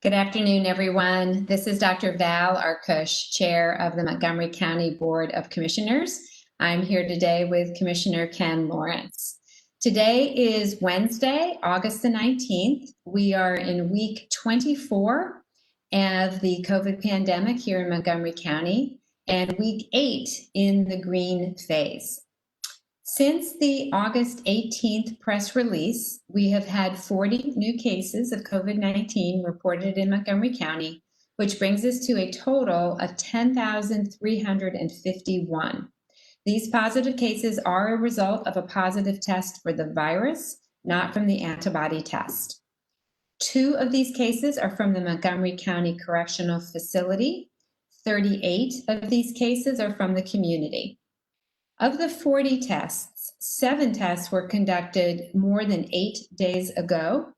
Good afternoon, everyone. This is Dr. Val Arkush, Chair of the Montgomery County Board of Commissioners. I'm here today with Commissioner Ken Lawrence. Today is Wednesday, August the 19th. We are in week 24 of the COVID pandemic here in Montgomery County and week 8 in the green phase. Since the August 18th press release, we have had 40 new cases of COVID-19 reported in Montgomery County, which brings us to a total of 10,351. These positive cases are a result of a positive test for the virus, not from the antibody test. 2 of these cases are from the Montgomery County Correctional Facility. 38 of these cases are from the community. Of the 40 tests, 7 tests were conducted more than 8 days ago.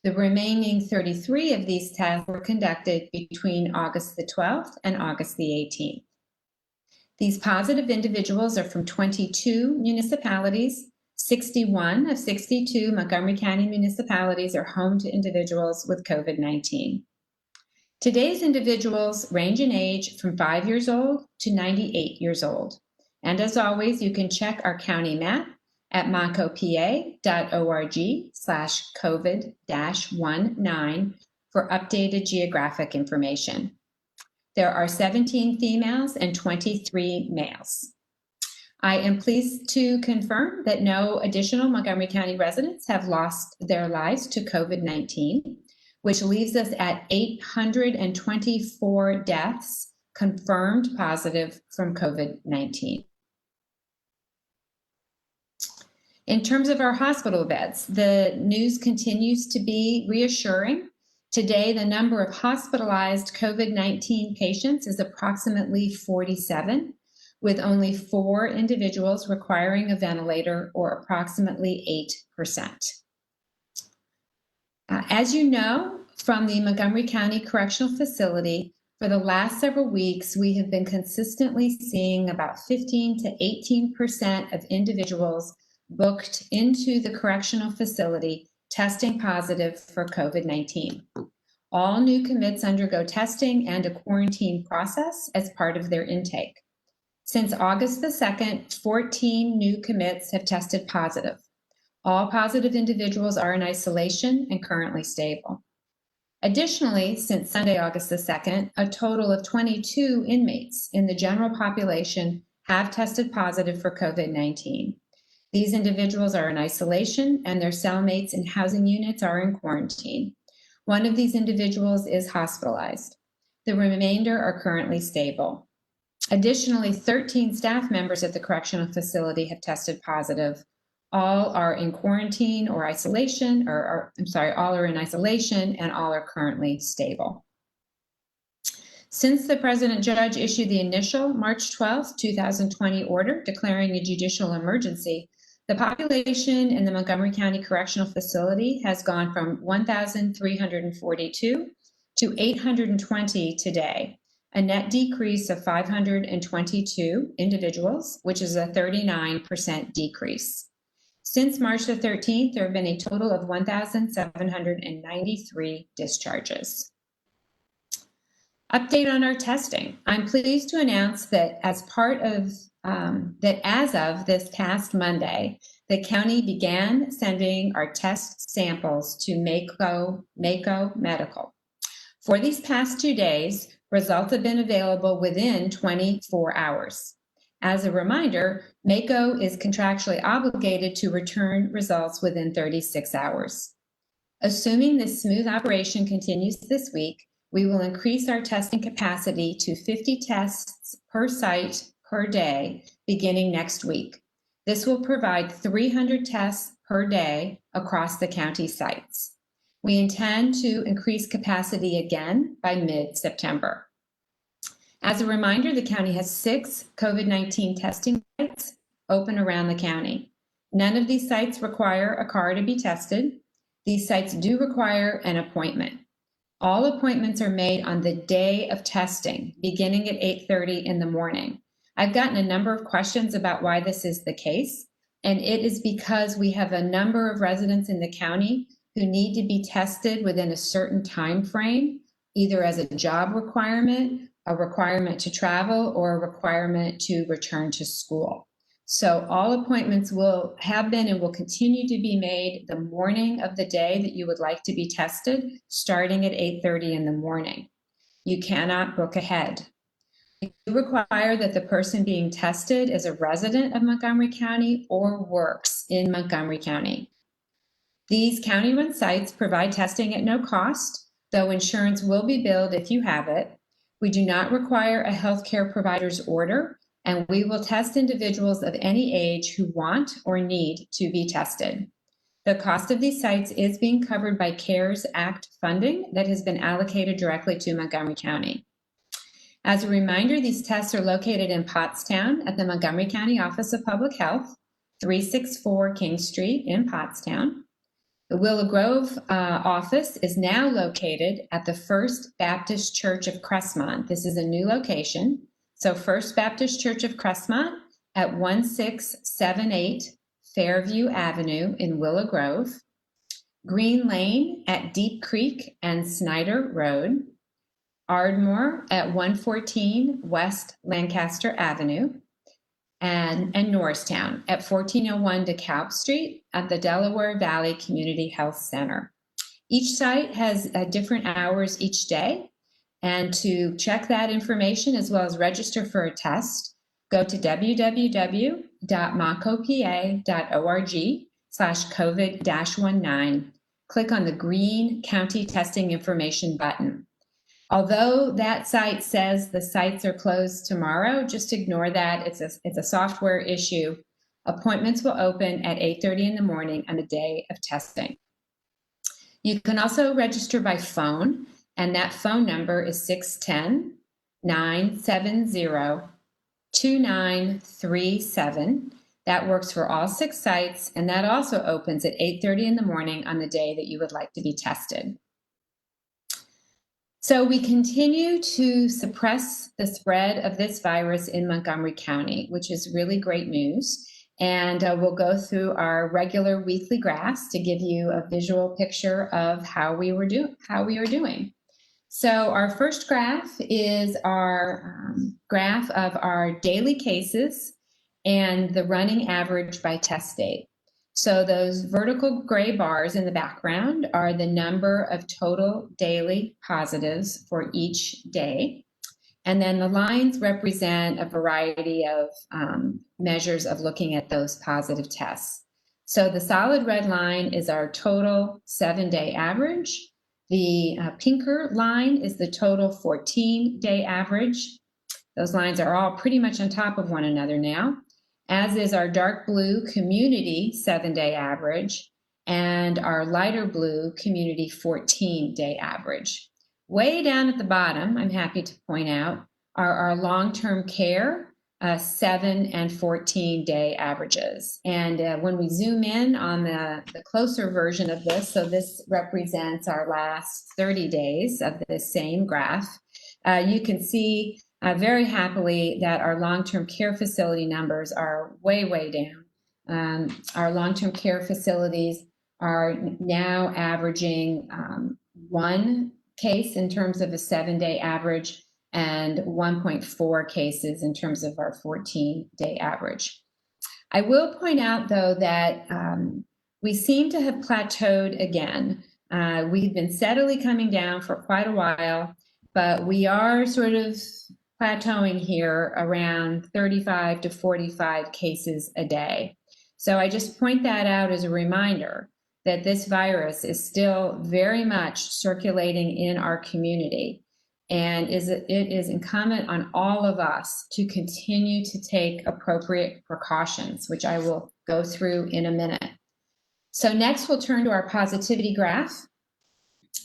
The remaining 33 of these tests were conducted between August the 12th and August the 18th. These positive individuals are from 22 municipalities. 61 of 62 Montgomery County municipalities are home to individuals with COVID-19. Today's individuals range in age from 5 years old to 98 years old. And as always, you can check our county map at montcopa.org/COVID-19 for updated geographic information. There are 17 females and 23 males. I am pleased to confirm that no additional Montgomery County residents have lost their lives to COVID-19, which leaves us at 824 deaths confirmed positive from COVID-19. In terms of our hospital beds, the news continues to be reassuring. Today, the number of hospitalized COVID-19 patients is approximately 47, with only 4 individuals requiring a ventilator, or approximately 8%. As you know, from the Montgomery County Correctional Facility, for the last several weeks, we have been consistently seeing about 15 to 18% of individuals booked into the correctional facility testing positive for COVID-19. All new commits undergo testing and a quarantine process as part of their intake. Since August the 2nd, 14 new commits have tested positive. All positive individuals are in isolation and currently stable. Additionally, since Sunday, August the 2nd, a total of 22 inmates in the general population have tested positive for COVID-19. These individuals are in isolation and their cellmates in housing units are in quarantine. One of these individuals is hospitalized. The remainder are currently stable. Additionally, 13 staff members at the correctional facility have tested positive. All are in quarantine or isolation, all are in isolation and all are currently stable. Since the President Judge issued the initial March 12, 2020 order declaring a judicial emergency, the population in the Montgomery County Correctional Facility has gone from 1,342 to 820 today, a net decrease of 522 individuals, which is a 39% decrease. Since March the 13th, there have been a total of 1,793 discharges. Update on our testing. I'm pleased to announce that as of this past Monday, the county began sending our test samples to Mako Medical. For these past 2 days, results have been available within 24 hours. As a reminder, Mako is contractually obligated to return results within 36 hours. Assuming this smooth operation continues this week, we will increase our testing capacity to 50 tests per site per day beginning next week. This will provide 300 tests per day across the county sites. We intend to increase capacity again by mid-September. As a reminder, the county has 6 COVID-19 testing sites open around the county. None of these sites require a car to be tested. These sites do require an appointment. All appointments are made on the day of testing, beginning at 8:30 in the morning. I've gotten a number of questions about why this is the case, and it is because we have a number of residents in the county who need to be tested within a certain time frame either as a job requirement, a requirement to travel, or a requirement to return to school. So all appointments will have been and will continue to be made the morning of the day that you would like to be tested, starting at 8:30 in the morning. You cannot book ahead. You require that the person being tested is a resident of Montgomery County or works in Montgomery County. These county-run sites provide testing at no cost, though insurance will be billed if you have it. We do not require a healthcare provider's order, and we will test individuals of any age who want or need to be tested. The cost of these sites is being covered by CARES Act funding that has been allocated directly to Montgomery County. As a reminder, these tests are located in Pottstown at the Montgomery County Office of Public Health, 364 King Street in Pottstown. The Willow Grove office is now located at the First Baptist Church of Crestmont. This is a new location. So First Baptist Church of Crestmont at 1678 Fairview Avenue in Willow Grove. Green Lane at Deep Creek and Snyder Road. Ardmore at 114 West Lancaster Avenue. And Norristown at 1401 DeKalb Street at the Delaware Valley Community Health Center. Each site has different hours each day. And to check that information as well as register for a test, go to www.montcopa.org/COVID-19. Click on the green County Testing Information button. Although that site says the sites are closed tomorrow, just ignore that. It's a software issue. Appointments will open at 8:30 in the morning on the day of testing. You can also register by phone, and that phone number is 610-970-2937. That works for all 6 sites, and that also opens at 8:30 in the morning on the day that you would like to be tested. So we continue to suppress the spread of this virus in Montgomery County, which is really great news. And we'll go through our regular weekly graphs to give you a visual picture of how we are doing. So our first graph is our graph of our daily cases and the running average by test date. So those vertical gray bars in the background are the number of total daily positives for each day. And then the lines represent a variety of measures of looking at those positive tests. So the solid red line is our total 7-day average. The pinker line is the total 14-day average. Those lines are all pretty much on top of one another now, as is our dark blue community 7-day average and our lighter blue community 14-day average. Way down at the bottom, I'm happy to point out, are our long-term care 7 and 14-day averages. And when we zoom in on the closer version of this, so this represents our last 30 days of the same graph, you can see very happily that our long-term care facility numbers are way, way down. Our long-term care facilities are now averaging 1 case in terms of a 7-day average and 1.4 cases in terms of our 14-day average. I will point out, though, that we seem to have plateaued again. We've been steadily coming down for quite a while, but we are sort of plateauing here around 35 to 45 cases a day. So I just point that out as a reminder that this virus is still very much circulating in our community, and it is incumbent on all of us to continue to take appropriate precautions, which I will go through in a minute. So next we'll turn to our positivity graph,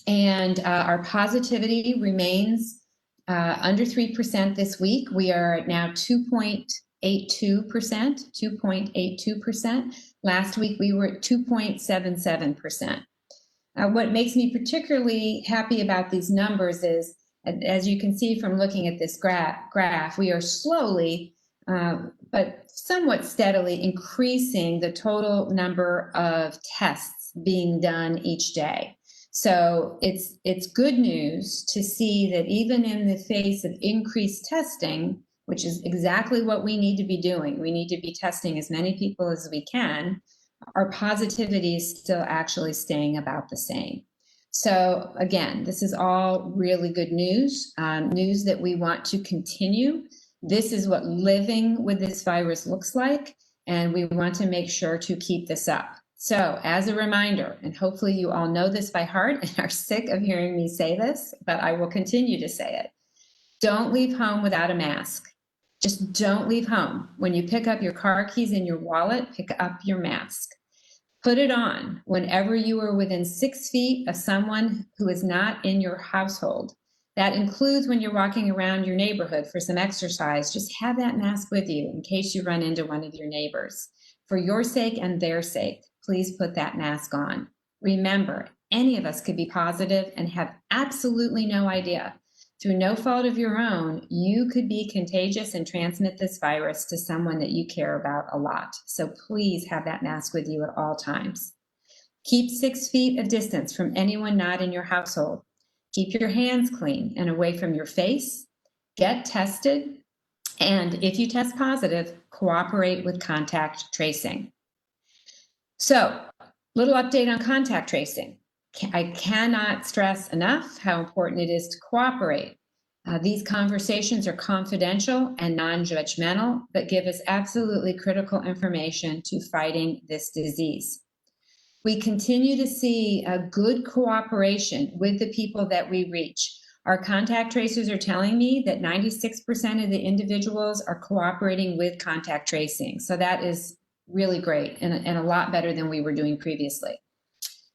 and our positivity remains under 3% this week. We are at now 2.82%. Last week we were at 2.77%. What makes me particularly happy about these numbers is, as you can see from looking at this graph, we are slowly but somewhat steadily increasing the total number of tests being done each day. So it's good news to see that even in the face of increased testing, which is exactly what we need to be doing, we need to be testing as many people as we can, our positivity is still actually staying about the same. So again, this is all really good news, news that we want to continue. This is what living with this virus looks like, and we want to make sure to keep this up. So as a reminder, and hopefully you all know this by heart and are sick of hearing me say this, but I will continue to say it. Don't leave home without a mask. Just don't leave home. When you pick up your car keys and your wallet, pick up your mask. Put it on whenever you are within 6 feet of someone who is not in your household. That includes when you're walking around your neighborhood for some exercise. Just have that mask with you in case you run into one of your neighbors. For your sake and their sake, please put that mask on. Remember, any of us could be positive and have absolutely no idea. Through no fault of your own, you could be contagious and transmit this virus to someone that you care about a lot. So please have that mask with you at all times. Keep 6 feet of distance from anyone not in your household. Keep your hands clean and away from your face. Get tested. And if you test positive, cooperate with contact tracing. So, little update on contact tracing. I cannot stress enough how important it is to cooperate. These conversations are confidential and non-judgmental, but give us absolutely critical information to fighting this disease. We continue to see a good cooperation with the people that we reach. Our contact tracers are telling me that 96% of the individuals are cooperating with contact tracing. So that is really great and a lot better than we were doing previously.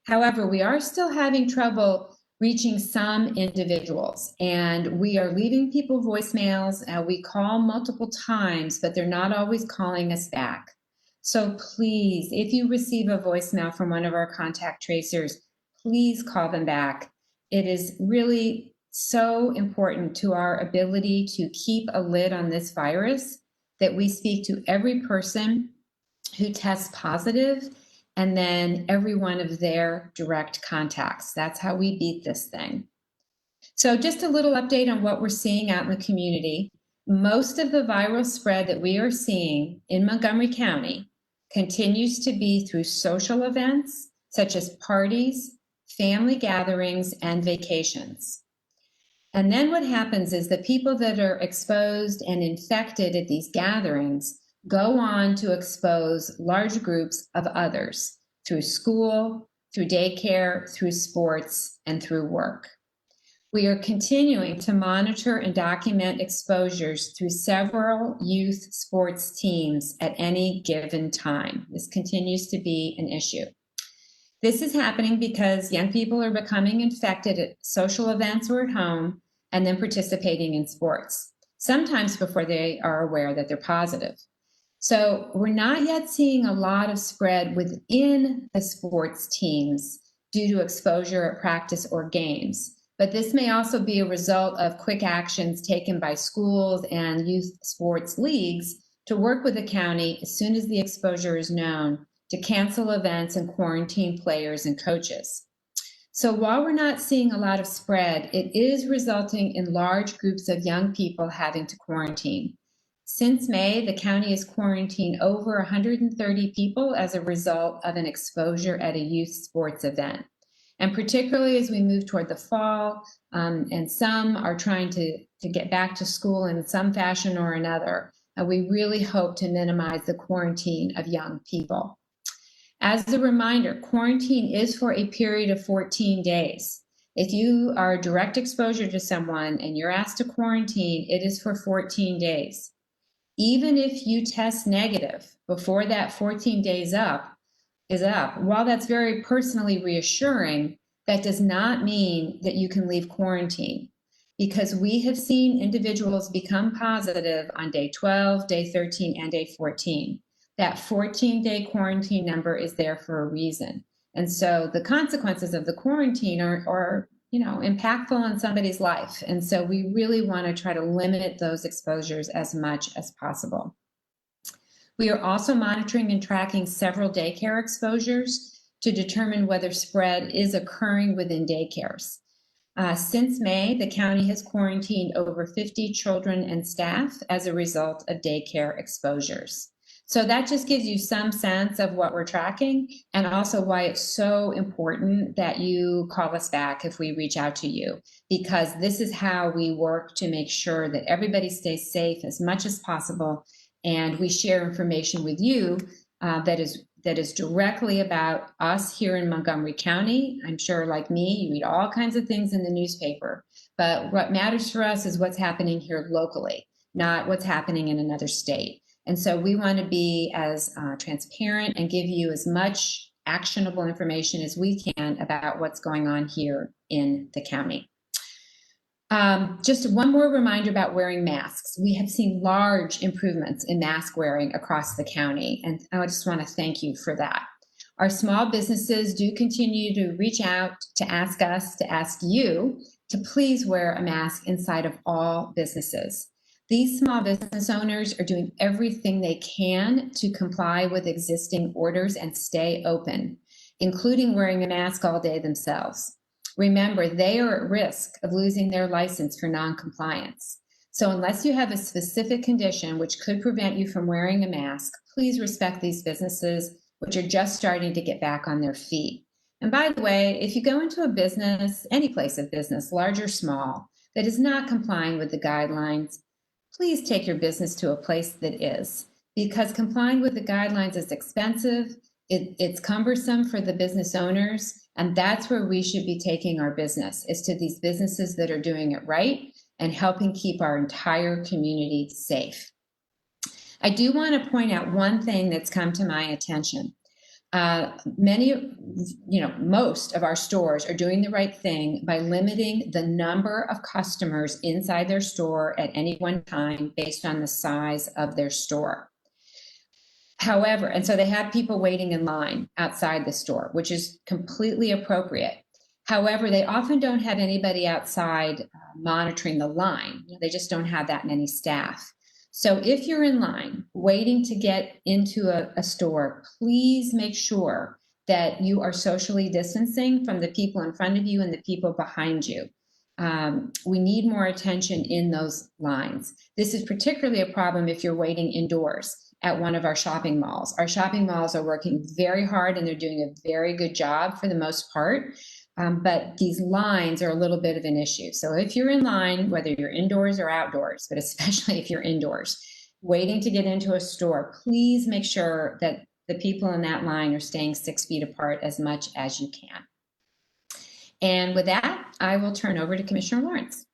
However, we are still having trouble reaching some individuals, and we are leaving people voicemails. We call multiple times, but they're not always calling us back. So please, if you receive a voicemail from one of our contact tracers, please call them back. It is really so important to our ability to keep a lid on this virus that we speak to every person who tests positive and then every one of their direct contacts. That's how we beat this thing. So just a little update on what we're seeing out in the community. Most of the viral spread that we are seeing in Montgomery County continues to be through social events, such as parties, family gatherings, and vacations. And then what happens is the people that are exposed and infected at these gatherings go on to expose large groups of others through school, through daycare, through sports, and through work. We are continuing to monitor and document exposures through several youth sports teams at any given time. This continues to be an issue. This is happening because young people are becoming infected at social events or at home and then participating in sports, sometimes before they are aware that they're positive. So we're not yet seeing a lot of spread within the sports teams due to exposure at practice or games. But this may also be a result of quick actions taken by schools and youth sports leagues to work with the county as soon as the exposure is known to cancel events and quarantine players and coaches. So while we're not seeing a lot of spread, it is resulting in large groups of young people having to quarantine. Since May, the county has quarantined over 130 people as a result of an exposure at a youth sports event. And particularly as we move toward the fall, and some are trying to get back to school in some fashion or another, we really hope to minimize the quarantine of young people. As a reminder, quarantine is for a period of 14 days. If you are direct exposure to someone and you're asked to quarantine, it is for 14 days. Even if you test negative before that 14 days is up, while that's very personally reassuring, that does not mean that you can leave quarantine, because we have seen individuals become positive on day 12, day 13, and day 14. That 14-day quarantine number is there for a reason. And so the consequences of the quarantine are impactful on somebody's life. And so we really want to try to limit those exposures as much as possible. We are also monitoring and tracking several daycare exposures to determine whether spread is occurring within daycares. Since May, the county has quarantined over 50 children and staff as a result of daycare exposures. So that just gives you some sense of what we're tracking and also why it's so important that you call us back if we reach out to you, because this is how we work to make sure that everybody stays safe as much as possible. And we share information with you that is directly about us here in Montgomery County. I'm sure, like me, you read all kinds of things in the newspaper, but what matters for us is what's happening here locally, not what's happening in another state. And so we want to be as transparent and give you as much actionable information as we can about what's going on here in the county. Just one more reminder about wearing masks. We have seen large improvements in mask wearing across the county, and I just want to thank you for that. Our small businesses do continue to reach out to ask us, to ask you, to please wear a mask inside of all businesses. These small business owners are doing everything they can to comply with existing orders and stay open, including wearing a mask all day themselves. Remember, they are at risk of losing their license for non-compliance. So unless you have a specific condition which could prevent you from wearing a mask, please respect these businesses, which are just starting to get back on their feet. And by the way, if you go into a business, any place of business, large or small, that is not complying with the guidelines, please take your business to a place that is, because complying with the guidelines is expensive, it's cumbersome for the business owners, and that's where we should be taking our business, is to these businesses that are doing it right and helping keep our entire community safe. I do want to point out one thing that's come to my attention. Most of our stores are doing the right thing by limiting the number of customers inside their store at any one time based on the size of their store. However, and so they have people waiting in line outside the store, which is completely appropriate. However, they often don't have anybody outside monitoring the line. They just don't have that many staff. So if you're in line waiting to get into a store, please make sure that you are socially distancing from the people in front of you and the people behind you. We need more attention in those lines. This is particularly a problem if you're waiting indoors at one of our shopping malls. Our shopping malls are working very hard and they're doing a very good job for the most part. But these lines are a little bit of an issue. So if you're in line, whether you're indoors or outdoors, but especially if you're indoors, waiting to get into a store, please make sure that the people in that line are staying 6 feet apart as much as you can. And with that, I will turn over to Commissioner Lawrence.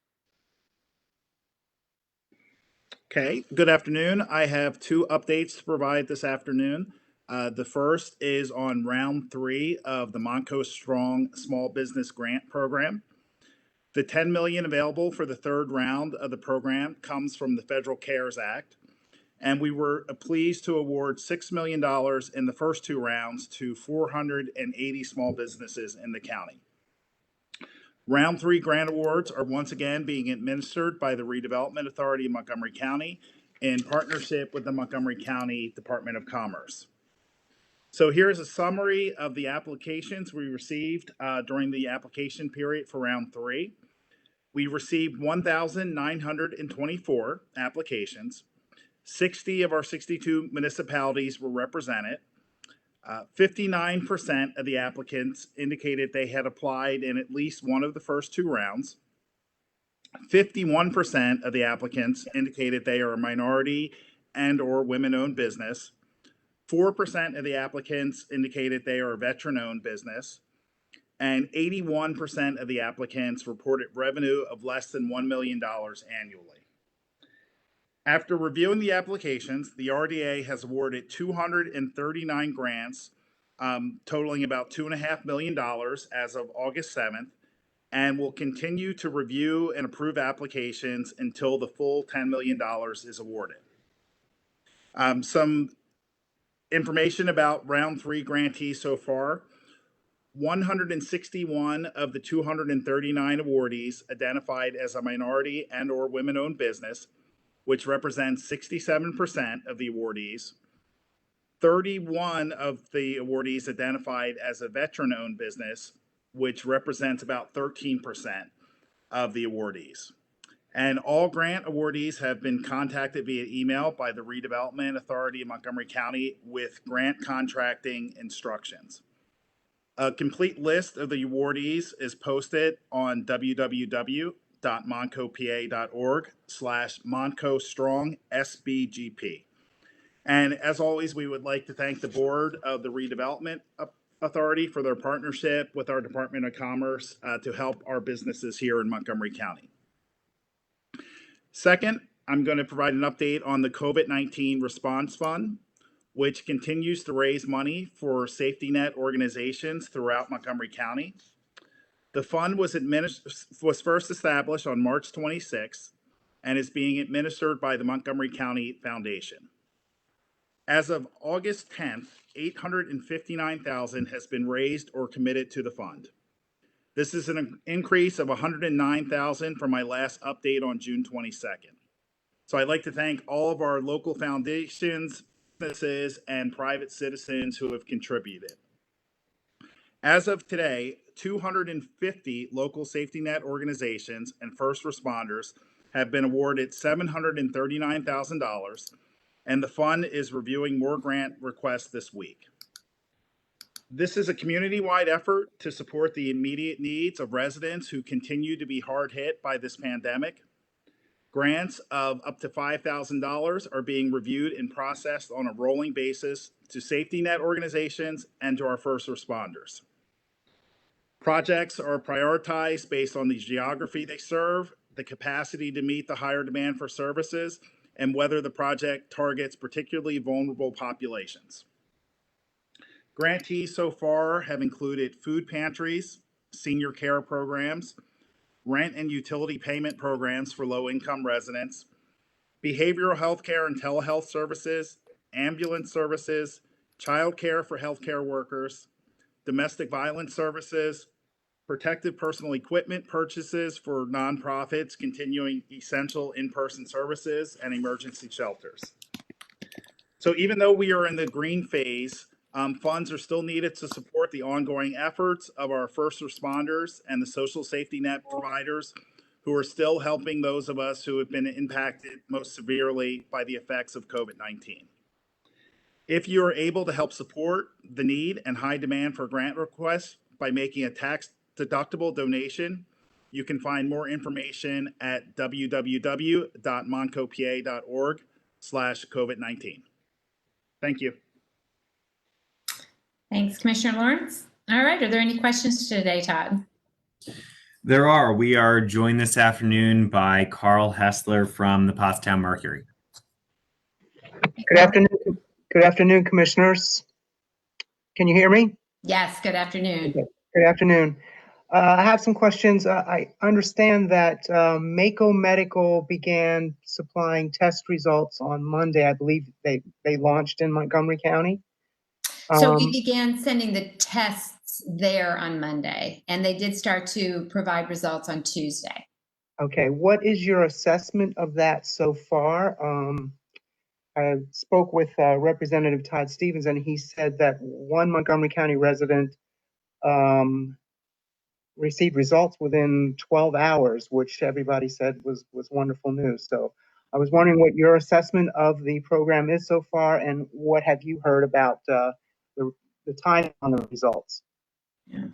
Okay, good afternoon. I have two updates to provide this afternoon. The first is on round 3 of the Montco Strong Small Business Grant Program. The $10 million available for the third round of the program comes from the Federal CARES Act, and we were pleased to award $6 million in the first 2 rounds to 480 small businesses in the county. Round 3 grant awards are once again being administered by the Redevelopment Authority of Montgomery County in partnership with the Montgomery County Department of Commerce. So here's a summary of the applications we received during the application period for round 3. We received 1,924 applications. 60 of our 62 municipalities were represented. 59% of the applicants indicated they had applied in at least one of the first 2 rounds. 51% of the applicants indicated they are a minority and or women-owned business. 4% of the applicants indicated they are a veteran-owned business, and 81% of the applicants reported revenue of less than $1 million annually. After reviewing the applications, the RDA has awarded 239 grants, totaling about $2.5 million as of August 7th, and will continue to review and approve applications until the full $10 million is awarded. Some information about round 3 grantees so far. 161 of the 239 awardees identified as a minority and or women-owned business, which represents 67% of the awardees. 31 of the awardees identified as a veteran-owned business, which represents about 13% of the awardees. And all grant awardees have been contacted via email by the Redevelopment Authority of Montgomery County with grant contracting instructions. A complete list of the awardees is posted on www.montcopa.org/MontcoStrongSBGP. And as always, we would like to thank the board of the Redevelopment Authority for their partnership with our Department of Commerce to help our businesses here in Montgomery County. Second, I'm going to provide an update on the COVID-19 Response Fund, which continues to raise money for safety net organizations throughout Montgomery County. The fund was first established on March 26th and is being administered by the Montgomery County Foundation. As of August 10th, $859,000 has been raised or committed to the fund. This is an increase of $109,000 from my last update on June 22nd. So I'd like to thank all of our local foundations, businesses, and private citizens who have contributed. As of today, 250 local safety net organizations and first responders have been awarded $739,000, and the fund is reviewing more grant requests this week. This is a community-wide effort to support the immediate needs of residents who continue to be hard hit by this pandemic. Grants of up to $5,000 are being reviewed and processed on a rolling basis to safety net organizations and to our first responders. Projects are prioritized based on the geography they serve, the capacity to meet the higher demand for services, and whether the project targets particularly vulnerable populations. Grantees so far have included food pantries, senior care programs, rent and utility payment programs for low-income residents, behavioral health care and telehealth services, ambulance services, child care for healthcare workers, domestic violence services, protective personal equipment purchases for nonprofits continuing essential in-person services, and emergency shelters. So even though we are in the green phase, funds are still needed to support the ongoing efforts of our first responders and the social safety net providers who are still helping those of us who have been impacted most severely by the effects of COVID-19. If you are able to help support the need and high demand for grant requests by making a tax-deductible donation, you can find more information at www.montcopa.org/COVID-19. Thank you. Thanks, Commissioner Lawrence. All right, are there any questions today, Todd? There are. We are joined this afternoon by Carl Hessler from the Pottstown Mercury. Good afternoon. Good afternoon, commissioners. Can you hear me? Yes, good afternoon. Okay. Good afternoon. I have some questions. I understand that Mako Medical began supplying test results on Monday. I believe they launched in Montgomery County. So we began sending the tests there on Monday, and they did start to provide results on Tuesday. Okay, what is your assessment of that so far? I spoke with Representative Todd Stevens, and he said that one Montgomery County resident received results within 12 hours, which everybody said was wonderful news. So I was wondering what your assessment of the program is so far, and what have you heard about the timing on the results? Yeah.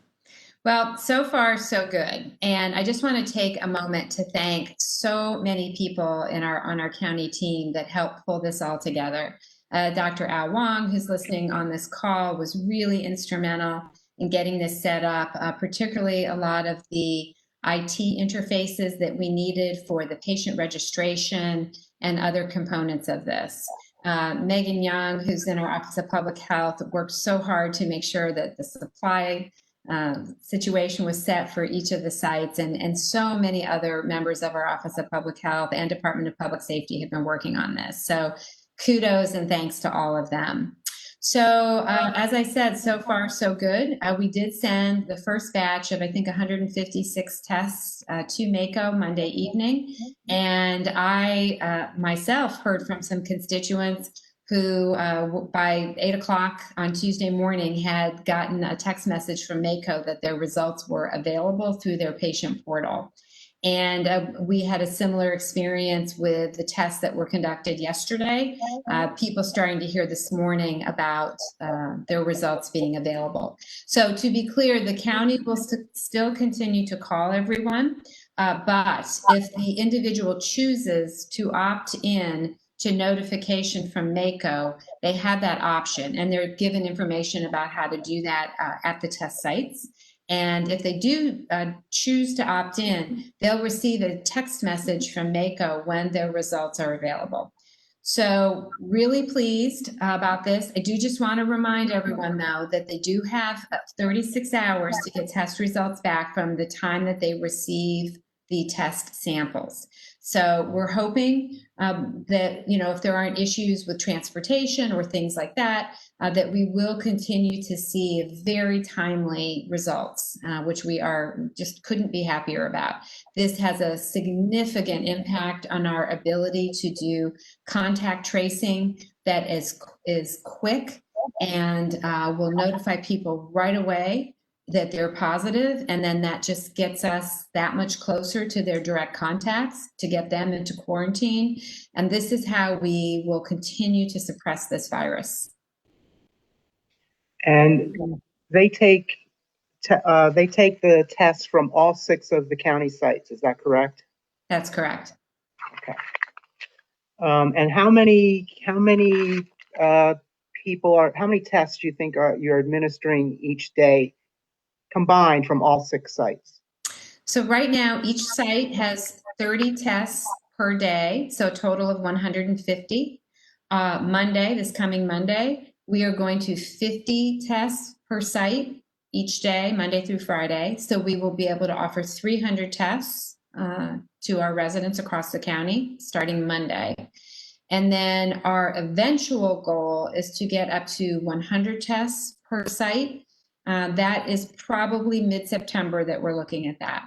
Well, so far, so good. And I just want to take a moment to thank so many people on our county team that helped pull this all together. Dr. Al Wong, who's listening on this call, was really instrumental in getting this set up, particularly a lot of the IT interfaces that we needed for the patient registration and other components of this. Megan Young, who's in our Office of Public Health, worked so hard to make sure that the supply situation was set for each of the sites, and so many other members of our Office of Public Health and Department of Public Safety have been working on this. So kudos and thanks to all of them. So as I said, so far so good. We did send the first batch of, I think, 156 tests to Mako Monday evening. And I myself heard from some constituents who by 8 o'clock on Tuesday morning had gotten a text message from Mako that their results were available through their patient portal. And we had a similar experience with the tests that were conducted yesterday. People starting to hear this morning about their results being available. So to be clear, the county will still continue to call everyone, but if the individual chooses to opt in to notification from Mako, they have that option, and they're given information about how to do that at the test sites. And if they do choose to opt in, they'll receive a text message from Mako when their results are available. So really pleased about this. I do just want to remind everyone, though, that they do have 36 hours to get test results back from the time that they receive the test samples. So we're hoping that, if there aren't issues with transportation or things like that, that we will continue to see very timely results, which we just couldn't be happier about. This has a significant impact on our ability to do contact tracing that is quick and will notify people right away that they're positive, and then that just gets us that much closer to their direct contacts to get them into quarantine. And this is how we will continue to suppress this virus. And they take the tests from all 6 of the county sites. Is that correct? That's correct. Okay. And how many tests do you think you're administering each day combined from all 6 sites? So right now, each site has 30 tests per day, so a total of 150. This coming Monday, we are going to 50 tests per site each day, Monday through Friday. So we will be able to offer 300 tests to our residents across the county starting Monday. And then our eventual goal is to get up to 100 tests per site. That is probably mid-September that we're looking at that.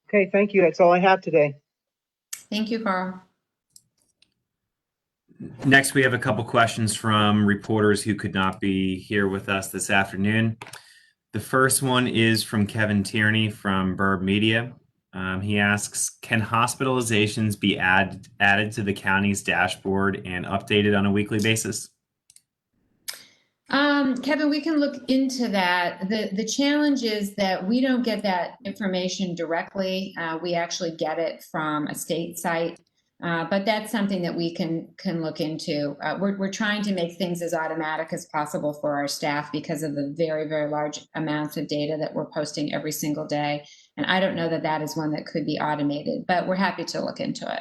Okay, thank you. That's all I have today. Thank you, Carl. Next, we have a couple questions from reporters who could not be here with us this afternoon. The first one is from Kevin Tierney from Burb Media. He asks, can hospitalizations be added to the county's dashboard and updated on a weekly basis? Kevin, we can look into that. The challenge is that we don't get that information directly. We actually get it from a state site, but that's something that we can look into. We're trying to make things as automatic as possible for our staff because of the very, very large amounts of data that we're posting every single day. And I don't know that that is one that could be automated, but we're happy to look into it.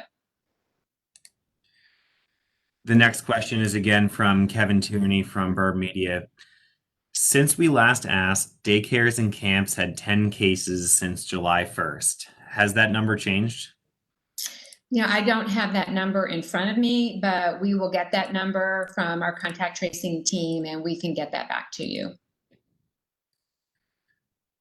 The next question is again from Kevin Tierney from Burb Media. Since we last asked, daycares and camps had 10 cases since July 1st. Has that number changed? I don't have that number in front of me, but we will get that number from our contact tracing team and we can get that back to you.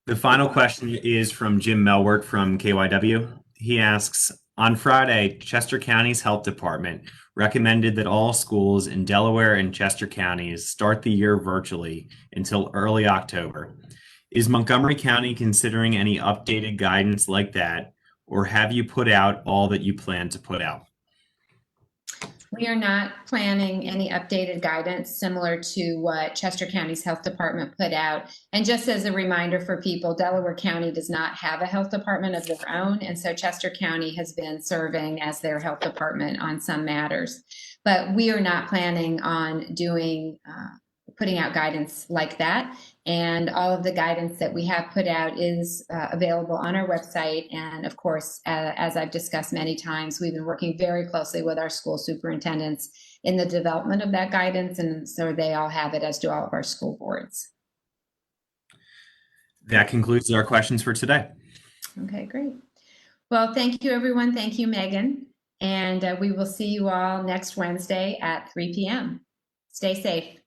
The final question is from Jim Melwert from KYW. He asks, on Friday, Chester County's Health Department recommended that all schools in Delaware and Chester counties start the year virtually until early October. Is Montgomery County considering any updated guidance like that, or have you put out all that you plan to put out? We are not planning any updated guidance similar to what Chester County's Health Department put out. And just as a reminder for people, Delaware County does not have a health department of their own. And so Chester County has been serving as their health department on some matters. But we are not planning on putting out guidance like that. And all of the guidance that we have put out is available on our website. And of course, as I've discussed many times, we've been working very closely with our school superintendents in the development of that guidance. And so they all have it, as do all of our school boards. That concludes our questions for today. Okay, great. Well, thank you, everyone. Thank you, Megan. And we will see you all next Wednesday at 3 p.m. Stay safe.